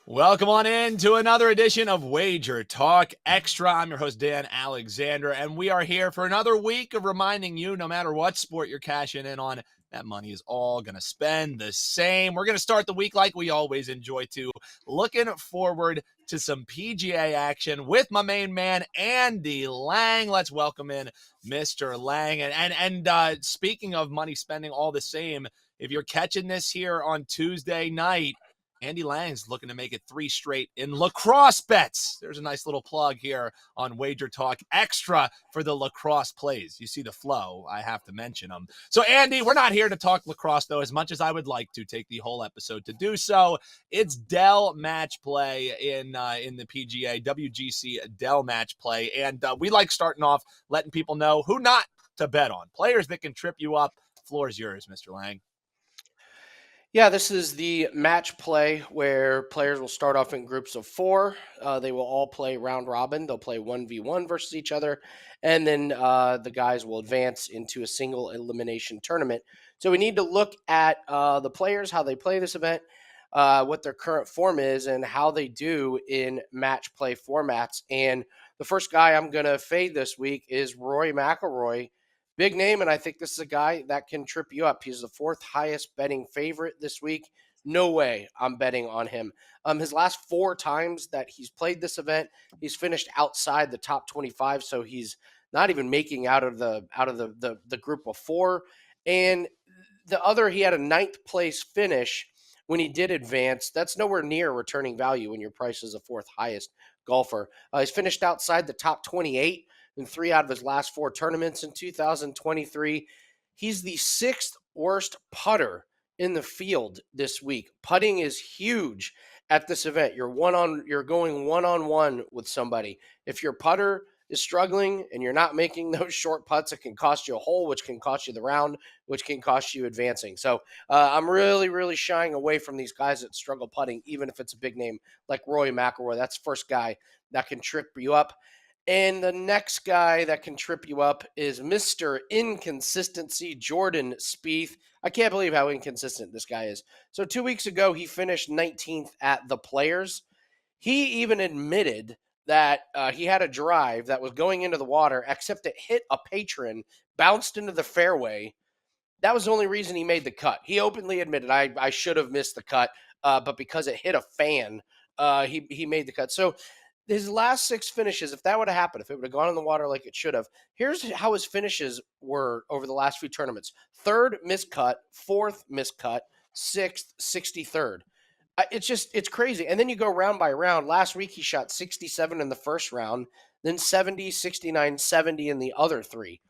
Welcome on in to another edition of WagerTalk Extra. I'm your host, Dan Alexander, and we are here for another week of reminding you, no matter what sport you're cashing in on, that money is all going to spend the same. We're going to start the week like we always enjoy to, looking forward to some PGA action with my main man, Andy Lang. Let's welcome in Mr. Lang. And speaking of money spending all the same, if you're catching this here on Tuesday night, Andy Lang's looking to make it 3 straight in lacrosse bets. There's a nice little plug here on WagerTalk Extra for the lacrosse plays. You see the flow. I have to mention them. So, Andy, we're not here to talk lacrosse, though, as much as I would like to take the whole episode to do so. It's Dell match play in the PGA, WGC-Dell match play. And we like starting off letting people know who not to bet on. Players that can trip you up. Floor is yours, Mr. Lang. Yeah, this is the match play where players will start off in groups of 4. They will all play round robin. They'll play 1v1 versus each other. And then the guys will advance into a single elimination tournament. So we need to look at the players, how they play this event, what their current form is, and how they do in match play formats. And the first guy I'm going to fade this week is Rory McIlroy. Big name, and I think this is a guy that can trip you up. He's the 4th highest betting favorite this week. No way I'm betting on him. His last 4 times that he's played this event, he's finished outside the top 25, so he's not even making out of the group of 4. And he had a 9th place finish when he did advance. That's nowhere near returning value when your price is the 4th highest golfer. He's finished outside the top 28 in 3 out of his last 4 tournaments in 2023. He's the 6th worst putter in the field this week. Putting is huge at this event. You're going one-on-one with somebody. If your putter is struggling and you're not making those short putts, it can cost you a hole, which can cost you the round, which can cost you advancing. So I'm really, really shying away from these guys that struggle putting, even if it's a big name like Rory McIlroy. That's the first guy that can trip you up. And the next guy that can trip you up is Mr. Inconsistency, Jordan Spieth. I can't believe how inconsistent this guy is. So 2 weeks ago, he finished 19th at the Players. He even admitted that he had a drive that was going into the water, except it hit a patron, bounced into the fairway. That was the only reason he made the cut. He openly admitted, I should have missed the cut, but because it hit a fan, he made the cut. So his last 6 finishes, if that would have happened, if it would have gone in the water like it should have, here's how his finishes were over the last few tournaments. 3rd, miscut. 4th, miscut. 6th, 63rd. It's crazy. And then you go round by round. Last week, he shot 67 in the first round, then 70, 69, 70 in the other 3.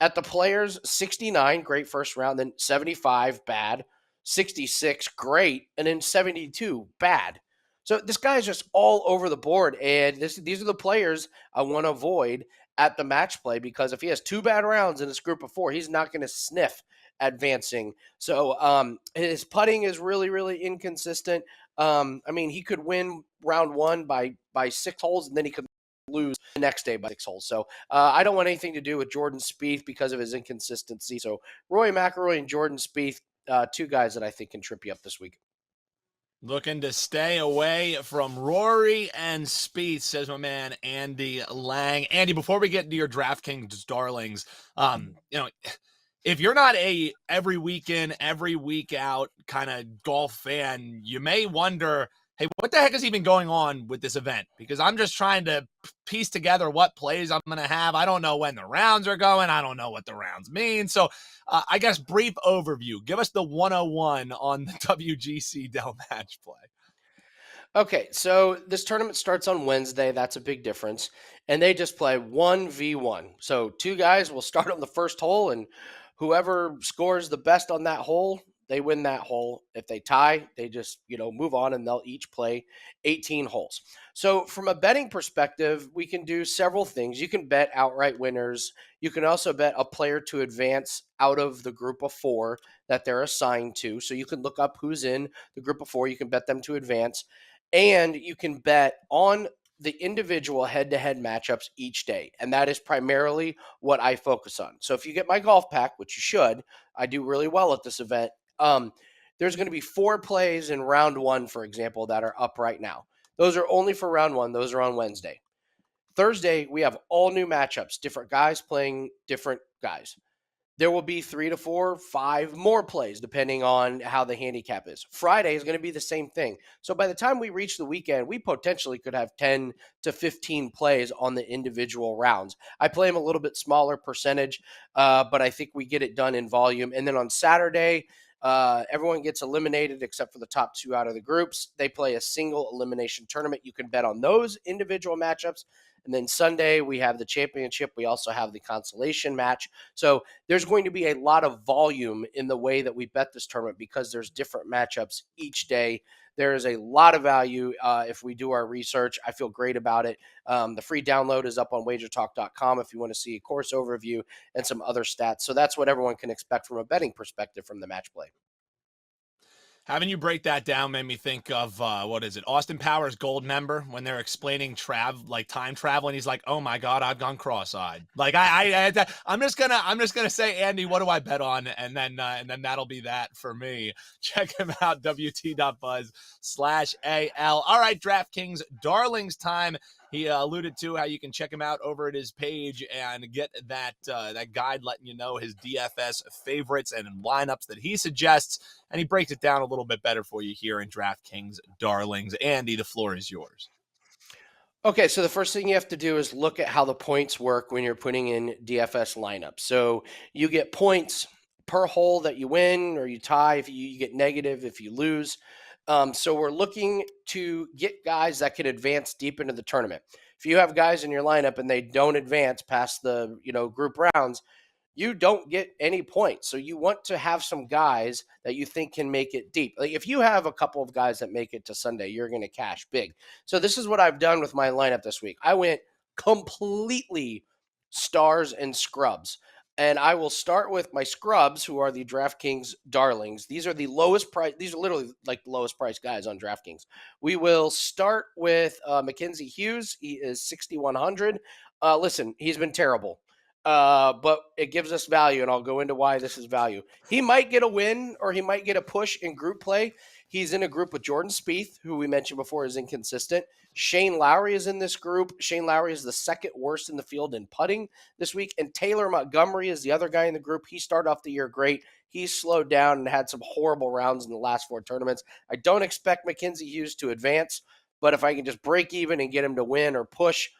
At the Players, 69, great first round, then 75, bad. 66, great, and then 72, bad. So this guy is just all over the board, and these are the players I want to avoid at the match play, because if he has 2 bad rounds in this group of 4, he's not going to sniff advancing. So his putting is really, really inconsistent. He could win round 1 by 6 holes, and then he could lose the next day by 6 holes. So I don't want anything to do with Jordan Spieth because of his inconsistency. So Rory McIlroy and Jordan Spieth, 2 guys that I think can trip you up this week. Looking to stay away from Rory and Spieth, says my man Andy Lang. Andy, before we get into your DraftKings Darlings, if you're not a every week in, every week out kind of golf fan, you may wonder, hey, what the heck is even going on with this event? Because I'm just trying to piece together what plays I'm going to have. I don't know when the rounds are going. I don't know what the rounds mean. So I guess brief overview. Give us the 101 on the WGC-Dell match play. Okay, so this tournament starts on Wednesday. That's a big difference. And they just play 1v1. So 2 guys will start on the first hole, and whoever scores the best on that hole, they win that hole. If they tie, they just, move on, and they'll each play 18 holes. So from a betting perspective, we can do several things. You can bet outright winners. You can also bet a player to advance out of the group of 4 that they're assigned to. So you can look up who's in the group of 4. You can bet them to advance. And you can bet on the individual head-to-head matchups each day. And that is primarily what I focus on. So if you get my golf pack, which you should, I do really well at this event. there's going to be 4 plays in round 1, for example, that are up right now. Those are only for round 1. Those are on Wednesday. Thursday, we have all new matchups, different guys playing different guys. There will be 3 to 4, 5 more plays, depending on how the handicap is. Friday is going to be the same thing. So by the time we reach the weekend, we potentially could have 10 to 15 plays on the individual rounds. I play them a little bit smaller percentage, but I think we get it done in volume. And then on Saturday, everyone gets eliminated except for the top 2 out of the groups. They play a single elimination tournament. You can bet on those individual matchups. And then Sunday, we have the championship. We also have the consolation match. So there's going to be a lot of volume in the way that we bet this tournament because there's different matchups each day. There is a lot of value if we do our research. I feel great about it. The free download is up on WagerTalk.com if you want to see a course overview and some other stats. So that's what everyone can expect from a betting perspective from the match play. Having you break that down made me think of what is it? Austin Powers Gold member when they're explaining time travel, and he's like, "Oh my God, I've gone cross-eyed." Like I'm just gonna say, Andy, what do I bet on? And then that'll be that for me. Check him out, WT.buzz/AL. All right, DraftKings Darlings time. He alluded to how you can check him out over at his page and get that guide letting you know his DFS favorites and lineups that he suggests, and he breaks it down a little bit better for you here in DraftKings Darlings. Andy, the floor is yours. Okay, so the first thing you have to do is look at how the points work when you're putting in DFS lineups. So you get points per hole that you win or you tie. If you get negative if you lose. So we're looking to get guys that can advance deep into the tournament. If you have guys in your lineup and they don't advance past the group rounds, you don't get any points. So you want to have some guys that you think can make it deep. Like if you have a couple of guys that make it to Sunday, you're going to cash big. So this is what I've done with my lineup this week. I went completely stars and scrubs. And I will start with my scrubs, who are the DraftKings Darlings. These are the lowest price. These are literally like the lowest price guys on DraftKings. We will start with Mackenzie Hughes. He is 6,100. Listen, he's been terrible. But it gives us value, and I'll go into why this is value. He might get a win or he might get a push in group play. He's in a group with Jordan Spieth, who we mentioned before is inconsistent. Shane Lowry is in this group. Shane Lowry is the second worst in the field in putting this week, and Taylor Montgomery is the other guy in the group. He started off the year great. He's slowed down and had some horrible rounds in the last 4 tournaments. I don't expect Mackenzie Hughes to advance, but if I can just break even and get him to win or push,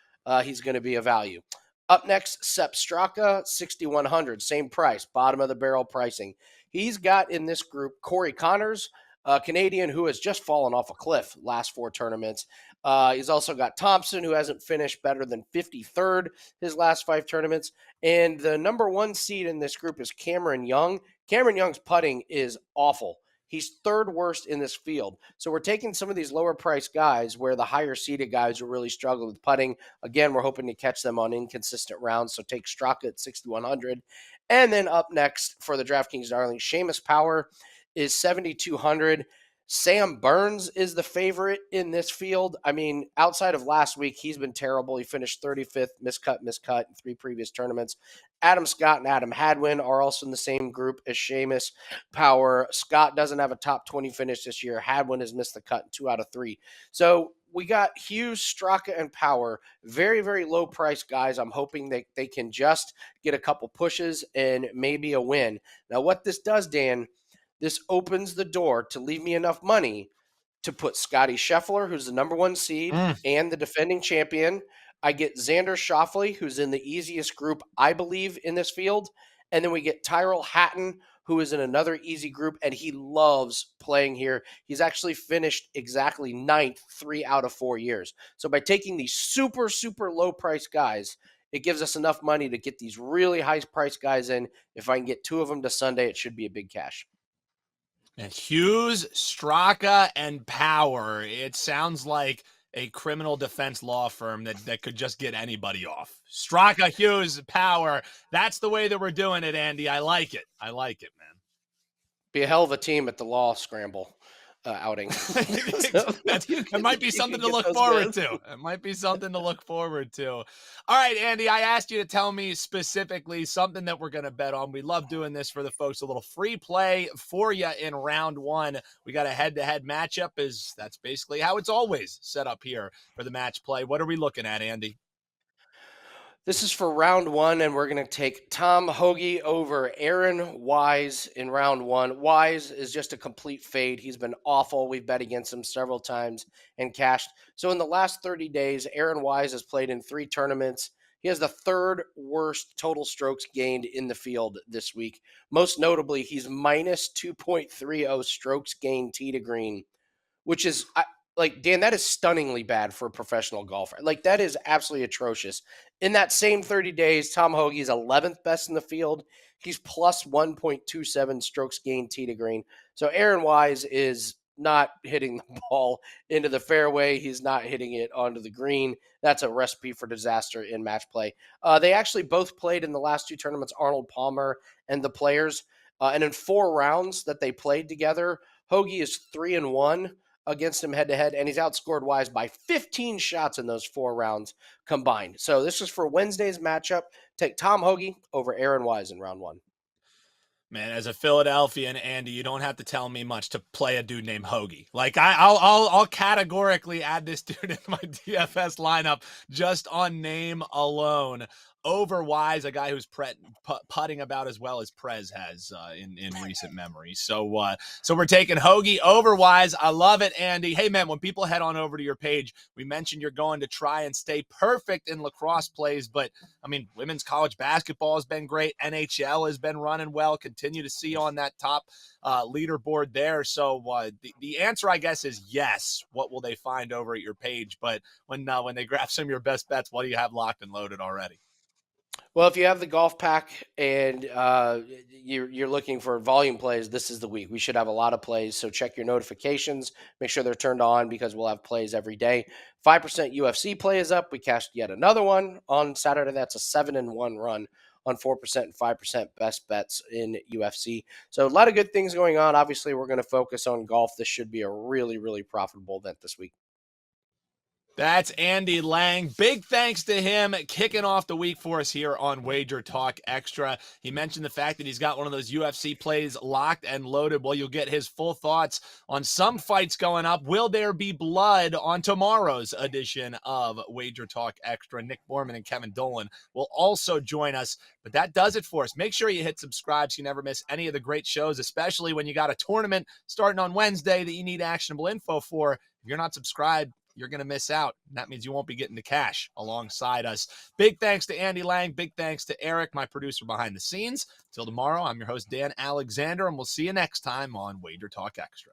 he's going to be a value. Up next, Sepp Straka, 6,100, same price, bottom of the barrel pricing. He's got in this group Corey Connors, a Canadian who has just fallen off a cliff last 4 tournaments. He's also got Thompson, who hasn't finished better than 53rd his last 5 tournaments. And the number 1 seed in this group is Cameron Young. Cameron Young's putting is awful. He's 3rd worst in this field. So we're taking some of these lower price guys where the higher seeded guys are really struggling with putting. Again, we're hoping to catch them on inconsistent rounds. So take Straka at 6,100. And then up next for the DraftKings Darling, Seamus Power is 7,200. Sam Burns is the favorite in this field. I mean, outside of last week, he's been terrible. He finished 35th, miscut in 3 previous tournaments. Adam Scott and Adam Hadwin are also in the same group as Seamus Power. Scott doesn't have a top 20 finish this year. Hadwin has missed the cut in 2 out of 3. So we got Hughes, Straka, and Power. Very, very low price guys. I'm hoping they can just get a couple pushes and maybe a win. Now, what this does, Dan, this opens the door to leave me enough money to put Scotty Scheffler, who's the number 1 seed and the defending champion. I get Xander Schauffele, who's in the easiest group, I believe, in this field. And then we get Tyrrell Hatton, who is in another easy group, and he loves playing here. He's actually finished exactly 9th 3 out of 4 years. So by taking these super, super low price guys, it gives us enough money to get these really high price guys in. If I can get 2 of them to Sunday, it should be a big cash. And Hughes, Straka, and Power. It sounds like a criminal defense law firm that could just get anybody off. Straka, Hughes, Power. That's the way that we're doing it, Andy. I like it. I like it, man. Be a hell of a team at the law scramble. outing. That might be You something could to get look those forward guys. to. It might be something to look forward to. All right, Andy, I asked you to tell me specifically something that we're going to bet on. We love doing this for the folks. A little free play for you in round one. We got a head-to-head matchup. That's basically how it's always set up here for the match play. What are we looking at, Andy? This is for round one, and we're going to take Tom Hoagie over Aaron Wise in round one. Wise is just a complete fade. He's been awful. We've bet against him several times and cashed. So in the last 30 days, Aaron Wise has played in 3 tournaments. He has the 3rd worst total strokes gained in the field this week. Most notably, he's minus 2.30 strokes gained tee to green, which is like, Dan, that is stunningly bad for a professional golfer. Like, that is absolutely atrocious. In that same 30 days, Tom Hoagie is 11th best in the field. He's plus 1.27 strokes gained tee to green. So Aaron Wise is not hitting the ball into the fairway. He's not hitting it onto the green. That's a recipe for disaster in match play. They actually both played in the last 2 tournaments, Arnold Palmer and the Players. And in 4 rounds that they played together, Hoagie is 3-1 against him head to head, and he's outscored Wise by 15 shots in those 4 rounds combined. So this is for Wednesday's matchup. Take Tom Hoagie over Aaron Wise in round one. Man, as a Philadelphian, Andy, you don't have to tell me much to play a dude named Hoagie. Like I'll categorically add this dude in my DFS lineup just on name alone. Over Wise, a guy who's putting about as well as Prez has in recent memory. So we're taking Hoagie over Wise. I love it, Andy. Hey man, when people head on over to your page, we mentioned you're going to try and stay perfect in lacrosse plays, but I mean, women's college basketball has been great. NHL has been running well. Continue to see on that top leaderboard there. So the answer, I guess, is yes. What will they find over at your page? But when they grab some of your best bets, what do you have locked and loaded already? Well, if you have the golf pack and you're looking for volume plays, this is the week. We should have a lot of plays, so check your notifications. Make sure they're turned on because we'll have plays every day. 5% UFC play is up. We cashed yet another one on Saturday. That's a 7-1 run on 4% and 5% best bets in UFC. So a lot of good things going on. Obviously, we're going to focus on golf. This should be a really, really profitable event this week. That's Andy Lang. Big thanks to him kicking off the week for us here on WagerTalk Extra. He mentioned the fact that he's got one of those UFC plays locked and loaded. Well, you'll get his full thoughts on some fights going up. Will there be blood on tomorrow's edition of WagerTalk Extra? Nick Borman and Kevin Dolan will also join us. But that does it for us. Make sure you hit subscribe so you never miss any of the great shows, especially when you got a tournament starting on Wednesday that you need actionable info for. If you're not subscribed, you're going to miss out. That means you won't be getting the cash alongside us. Big thanks to Andy Lang. Big thanks to Eric, my producer behind the scenes. Till tomorrow, I'm your host, Dan Alexander, and we'll see you next time on Wager Talk Extra.